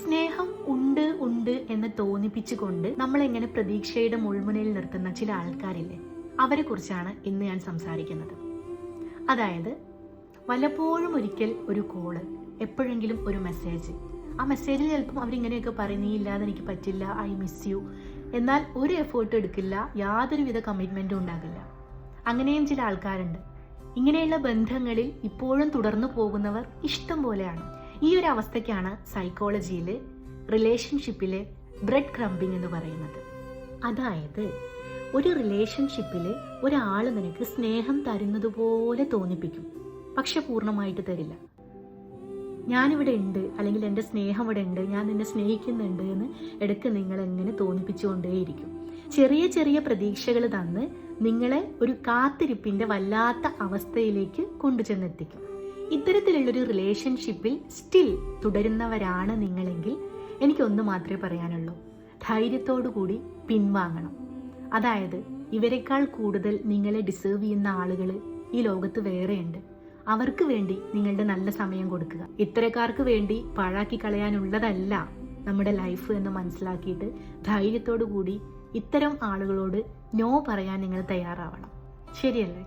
സ്നേഹം ഉണ്ട് ഉണ്ട് എന്ന് തോന്നിപ്പിച്ചുകൊണ്ട് നമ്മളെങ്ങനെ പ്രതീക്ഷയുടെ മുൾമുനയിൽ നിർത്തുന്ന ചില ആൾക്കാരില്ലേ, അവരെ കുറിച്ചാണ് ഇന്ന് ഞാൻ സംസാരിക്കുന്നത്. അതായത് വല്ലപ്പോഴും ഒരിക്കൽ ഒരു കോള്, എപ്പോഴെങ്കിലും ഒരു മെസ്സേജ്. ആ മെസ്സേജിൽ ചിലപ്പം അവരിങ്ങനെയൊക്കെ പറയും, നീ ഇല്ലാതെ എനിക്ക് പറ്റില്ല, ഐ മിസ് യു. എന്നാൽ ഒരു എഫേർട്ട് എടുക്കില്ല, യാതൊരുവിധ കമ്മിറ്റ്മെൻറ്റും ഉണ്ടാകില്ല. അങ്ങനെയും ചില ആൾക്കാരുണ്ട്. ഇങ്ങനെയുള്ള ബന്ധങ്ങളിൽ ഇപ്പോഴും തുടർന്നു പോകുന്നവർ ഇഷ്ടം പോലെയാണ്. ഈ ഒരു അവസ്ഥയ്ക്കാണ് സൈക്കോളജിയിൽ റിലേഷൻഷിപ്പിലെ ബ്രെഡ് ക്രംബിംഗ് എന്ന് പറയുന്നത്. അതായത് ഒരു റിലേഷൻഷിപ്പിൽ ഒരാൾ നിനക്ക് സ്നേഹം തരുന്നത് പോലെ തോന്നിപ്പിക്കും, പക്ഷെ പൂർണ്ണമായിട്ട് തരില്ല. ഞാനിവിടെ ഉണ്ട്, അല്ലെങ്കിൽ എൻ്റെ സ്നേഹം ഇവിടെ ഉണ്ട്, ഞാൻ നിന്നെ സ്നേഹിക്കുന്നുണ്ട് എന്ന് ഇടയ്ക്ക് നിങ്ങൾ എങ്ങനെ തോന്നിപ്പിച്ചുകൊണ്ടേയിരിക്കും. ചെറിയ ചെറിയ പ്രതീക്ഷകൾ തന്ന് നിങ്ങളെ ഒരു കാത്തിരിപ്പിൻ്റെ വല്ലാത്ത അവസ്ഥയിലേക്ക് കൊണ്ടുചെന്നെത്തിക്കും. ഇത്തരത്തിലുള്ളൊരു റിലേഷൻഷിപ്പിൽ സ്റ്റിൽ തുടരുന്നവരാണ് നിങ്ങളെങ്കിൽ എനിക്കൊന്ന് മാത്രമേ പറയാനുള്ളൂ, ധൈര്യത്തോടു കൂടി പിൻവാങ്ങണം. അതായത് ഇവരെക്കാൾ കൂടുതൽ നിങ്ങളെ ഡിസേർവ് ചെയ്യുന്ന ആളുകൾ ഈ ലോകത്ത് വേറെയുണ്ട്. അവർക്ക് വേണ്ടി നിങ്ങളുടെ നല്ല സമയം കൊടുക്കുക. ഇത്തരക്കാർക്ക് വേണ്ടി പാഴാക്കി കളയാനുള്ളതല്ല നമ്മുടെ ലൈഫ് എന്ന് മനസ്സിലാക്കിയിട്ട് ധൈര്യത്തോടു കൂടി ഇത്തരം ആളുകളോട് നോ പറയാൻ നിങ്ങൾ തയ്യാറാവണം. ശരിയല്ലേ?